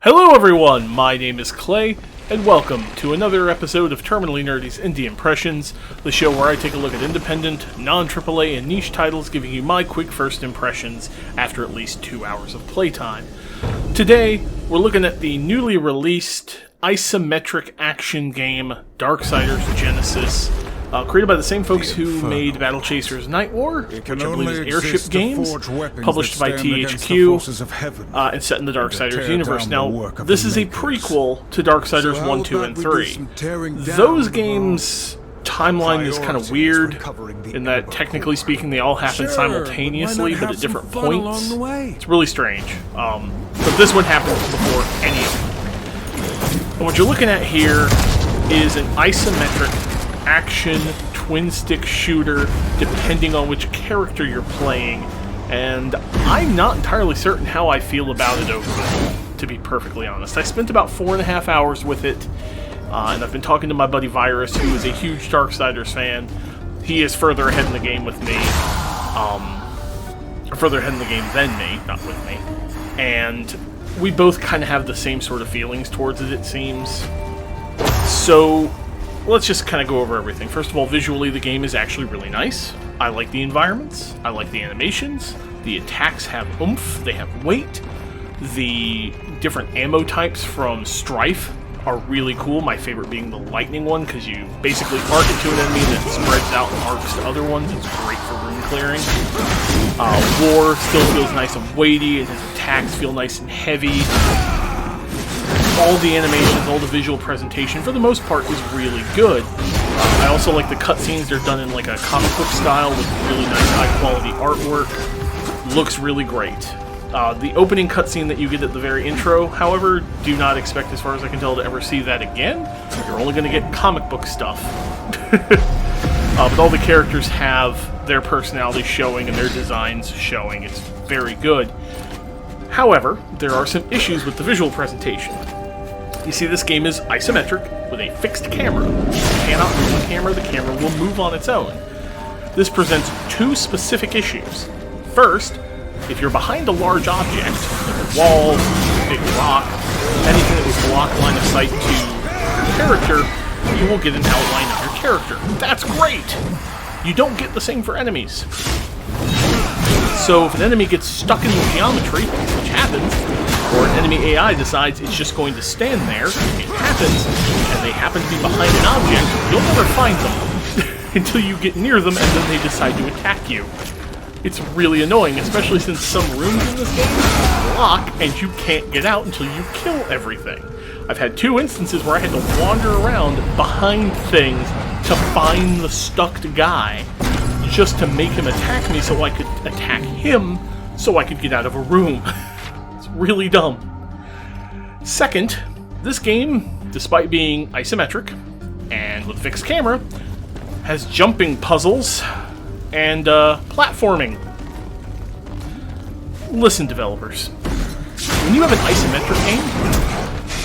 Hello everyone, my name is Clay, and welcome to another episode of Terminally Nerdy's Indie Impressions, the show where I take a look at independent, non-AAA, and niche titles, giving you my quick first impressions after at least 2 hours of playtime. Today, we're looking at the newly released isometric action game Darksiders Genesis, created by the same folks who made Battle Chasers Night War, which I believe is Airship Games, published by THQ, and set in the Darksiders universe. Now, this is a prequel to Darksiders 1, 2, and 3. Those games' timeline is kind of weird, in that, technically speaking, they all happen simultaneously, but at different points. It's really strange. But this one happens before any of them. And what you're looking at here is an isometric action twin-stick shooter, depending on which character you're playing, and I'm not entirely certain how I feel about it overall, to be perfectly honest. I spent about 4.5 hours with it, and I've been talking to my buddy Virus, who is a huge Darksiders fan. He is further ahead in the game with me, further ahead in the game than me, not with me, and we both kind of have the same sort of feelings towards it seems. So let's just kind of go over everything. First of all, visually, the game is actually really nice. I like the environments. I like the animations. The attacks have oomph. They have weight. The different ammo types from Strife are really cool. My favorite being the lightning one, because you basically arc into an enemy that spreads out and arcs to other ones. It's great for room clearing. War still feels nice and weighty, and his attacks feel nice and heavy. All the animations, all the visual presentation, for the most part, is really good. I also like the cutscenes. They're done in like a comic book style with really nice, high-quality artwork. Looks really great. The opening cutscene that you get at the very intro, however, do not expect, as far as I can tell, to ever see that again. You're only going to get comic book stuff. But all the characters have their personalities showing and their designs showing. It's very good. However, there are some issues with the visual presentation. You see, this game is isometric with a fixed camera. You cannot move the camera will move on its own. This presents two specific issues. First, if you're behind a large object, like a wall, a big rock, anything that would block line of sight to your character, you will get an outline of your character. That's great! You don't get the same for enemies. So if an enemy gets stuck in the geometry, which happens, or an enemy AI decides it's just going to stand there, it happens, and they happen to be behind an object, you'll never find them until you get near them and then they decide to attack you. It's really annoying, especially since some rooms in this game block and you can't get out until you kill everything. I've had 2 instances where I had to wander around behind things to find the stuck guy, just to make him attack me so I could attack him so I could get out of a room. It's really dumb. Second, this game, despite being isometric and with fixed camera, has jumping puzzles and platforming. Listen, developers, when you have an isometric game,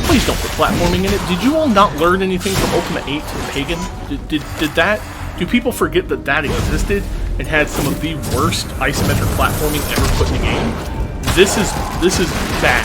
please don't put platforming in it. Did you all not learn anything from Ultimate 8 and Pagan? Did that? Do people forget that that existed and had some of the worst isometric platforming ever put in a game? This is bad.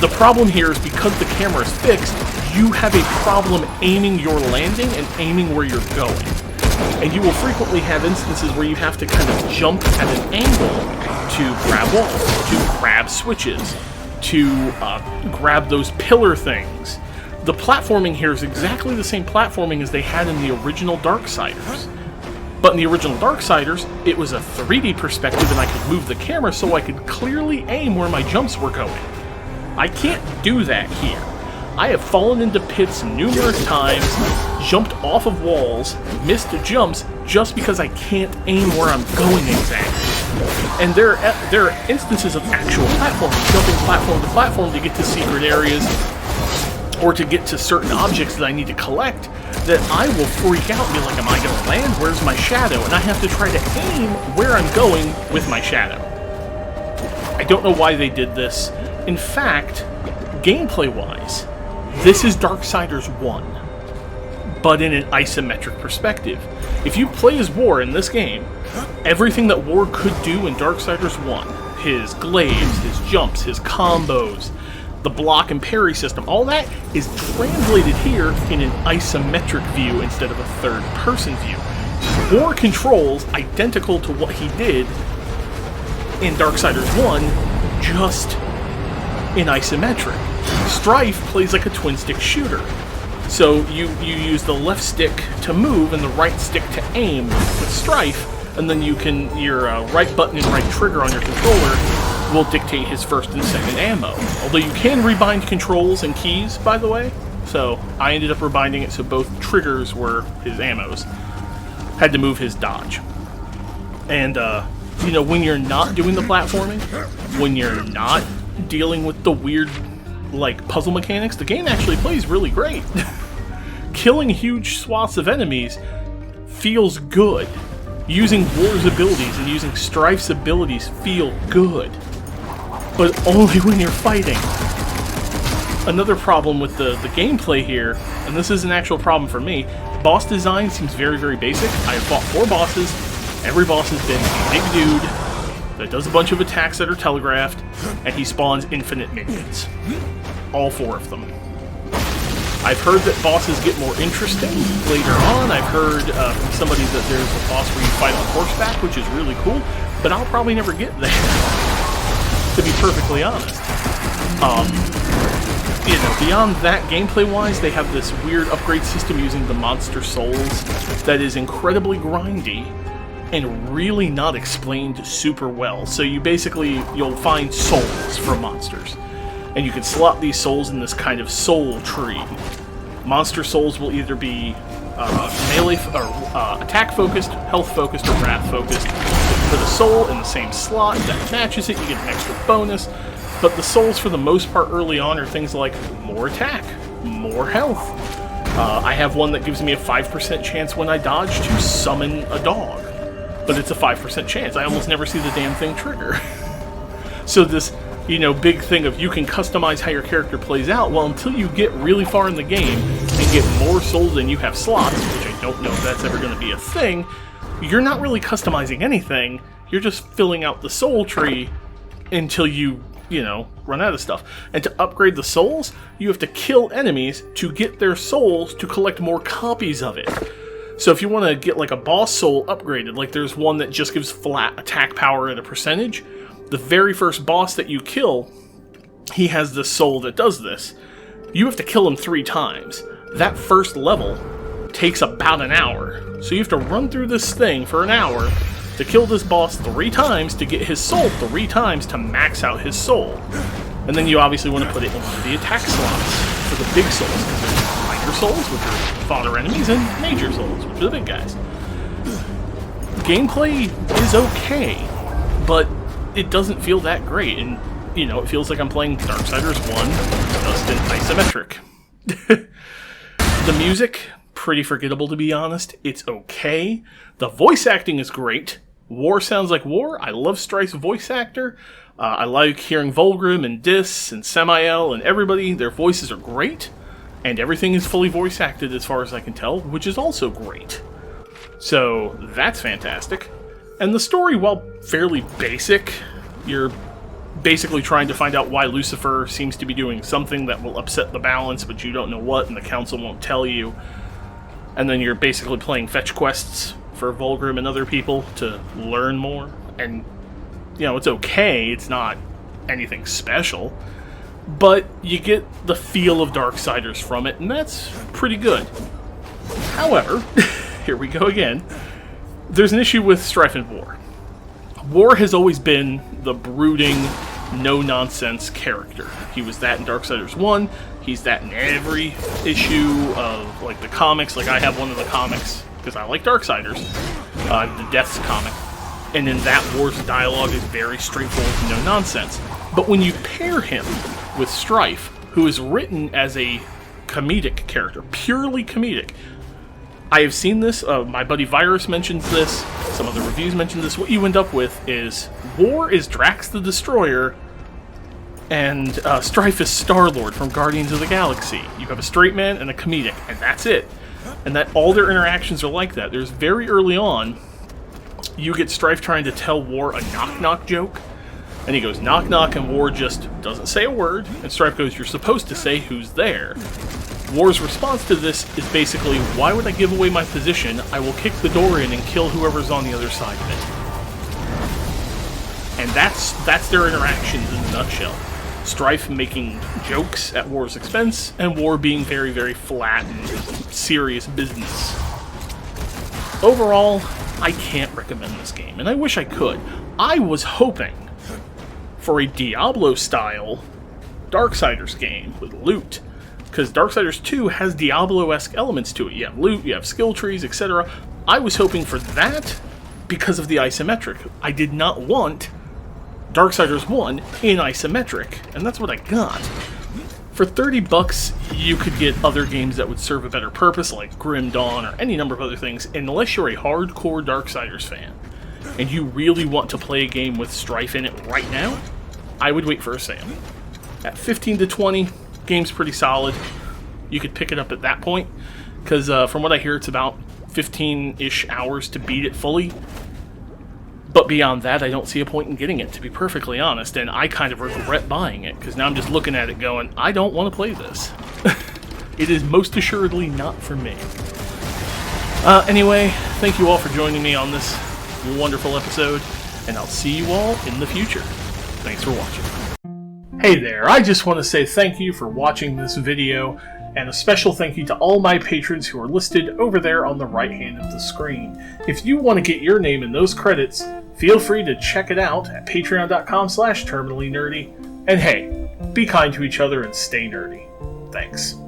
The problem here is because the camera is fixed, you have a problem aiming your landing and aiming where you're going. And you will frequently have instances where you have to kind of jump at an angle to grab walls, to grab switches, to grab those pillar things. The platforming here is exactly the same platforming as they had in the original Darksiders. But in the original Darksiders, it was a 3D perspective and I could move the camera so I could clearly aim where my jumps were going. I can't do that here. I have fallen into pits numerous times, jumped off of walls, missed jumps, just because I can't aim where I'm going exactly. And there are instances of actual platforming, jumping platform to platform to get to secret areas, or to get to certain objects that I need to collect, that I will freak out and be like, am I going to land? Where's my shadow? And I have to try to aim where I'm going with my shadow. I don't know why they did this. In fact, gameplay-wise, this is Darksiders 1, but in an isometric perspective. If you play as War in this game, everything that War could do in Darksiders 1, his glaives, his jumps, his combos, the block and parry system, all that is translated here in an isometric view instead of a third-person view. War controls identical to what he did in Darksiders 1, just in isometric. Strife plays like a twin-stick shooter. So you use the left stick to move and the right stick to aim with Strife, and then your right button and right trigger on your controller will dictate his first and second ammo. Although you can rebind controls and keys, by the way. So I ended up rebinding it so both triggers were his ammos. Had to move his dodge. And, when you're not doing the platforming, when you're not dealing with the weird, puzzle mechanics, the game actually plays really great. Killing huge swaths of enemies feels good. Using War's abilities and using Strife's abilities feel good. But only when you're fighting. Another problem with the gameplay here, and this is an actual problem for me, boss design seems very, very basic. I have fought 4 bosses. Every boss has been a big dude that does a bunch of attacks that are telegraphed, and he spawns infinite minions. All 4 of them. I've heard that bosses get more interesting later on. I've heard from somebody that there's a boss where you fight on horseback, which is really cool, but I'll probably never get there, to be perfectly honest. Beyond that, gameplay-wise, they have this weird upgrade system using the monster souls that is incredibly grindy and really not explained super well. So you'll find souls from monsters, and you can slot these souls in this kind of soul tree. Monster souls will either be melee or attack-focused, health-focused, or wrath-focused. For the soul in the same slot that matches it, you get an extra bonus. But the souls, for the most part, early on, are things like more attack, more health. I have one that gives me a 5% chance when I dodge to summon a dog. But it's a 5% chance. I almost never see the damn thing trigger. So this, big thing of you can customize how your character plays out, well, until you get really far in the game and get more souls than you have slots, which I don't know if that's ever going to be a thing, you're not really customizing anything. You're just filling out the soul tree until you run out of stuff. And to upgrade the souls, you have to kill enemies to get their souls to collect more copies of it. So if you want to get a boss soul upgraded, there's one that just gives flat attack power at a percentage, the very first boss that you kill, he has this soul that does this. You have to kill him 3 times. That first level takes about an hour. So you have to run through this thing for an hour to kill this boss 3 times to get his soul 3 times to max out his soul. And then you obviously want to put it in one of the attack slots for the big souls, because there's minor souls, which are fodder enemies, and major souls, which are the big guys. Gameplay is okay, but it doesn't feel that great, and, it feels like I'm playing Darksiders 1, just in isometric. The music, pretty forgettable to be honest. It's okay. The voice acting is great. War sounds like War. I love Strife's voice actor. I like hearing Volgrim and Dis and Samael and everybody. Their voices are great. And everything is fully voice acted as far as I can tell, which is also great. So that's fantastic. And the story, while fairly basic, you're basically trying to find out why Lucifer seems to be doing something that will upset the balance, but you don't know what, and the council won't tell you. And then you're basically playing fetch quests for Volgrim and other people to learn more. And, it's okay. It's not anything special. But you get the feel of Darksiders from it, and that's pretty good. However, here we go again. There's an issue with Strife and War. War has always been the brooding, no-nonsense character. He was that in Darksiders 1. He's that in every issue of, the comics. I have one of the comics, because I like Darksiders, the Deaths comic. And in that, War's dialogue is very straightforward, no-nonsense. But when you pair him with Strife, who is written as a comedic character, purely comedic, I have seen this, my buddy Virus mentions this, some other reviews mention this, what you end up with is War is Drax the Destroyer, and Strife is Star-Lord from Guardians of the Galaxy. You have a straight man and a comedic, and that's it. And that all their interactions are like that. There's very early on, you get Strife trying to tell War a knock-knock joke, And he goes, knock knock, and War just doesn't say a word, and Strife goes, you're supposed to say who's there. War's response to this is basically, why would I give away my position? I will kick the door in and kill whoever's on the other side of it. And that's their interactions in a nutshell. Strife making jokes at War's expense, and War being very, very flat and serious business. Overall, I can't recommend this game, and I wish I could. I was hoping for a Diablo-style Darksiders game with loot, because Darksiders 2 has Diablo-esque elements to it. You have loot, you have skill trees, etc. I was hoping for that because of the isometric. I did not want Darksiders 1 in isometric, and that's what I got. For $30, you could get other games that would serve a better purpose, like Grim Dawn or any number of other things, and unless you're a hardcore Darksiders fan, and you really want to play a game with Strife in it right now, I would wait for a sale. At 15 to 20, game's pretty solid. You could pick it up at that point, because from what I hear, it's about 15-ish hours to beat it fully. But beyond that, I don't see a point in getting it, to be perfectly honest, and I kind of regret buying it, because now I'm just looking at it going, I don't want to play this. It is most assuredly not for me. Anyway, thank you all for joining me on this wonderful episode, and I'll see you all in the future. Thanks for watching. Hey there, I just want to say thank you for watching this video, and a special thank you to all my patrons who are listed over there on the right hand of the screen. If you want to get your name in those credits, feel free to check it out at patreon.com/terminallynerdy. And hey, be kind to each other and stay nerdy. Thanks.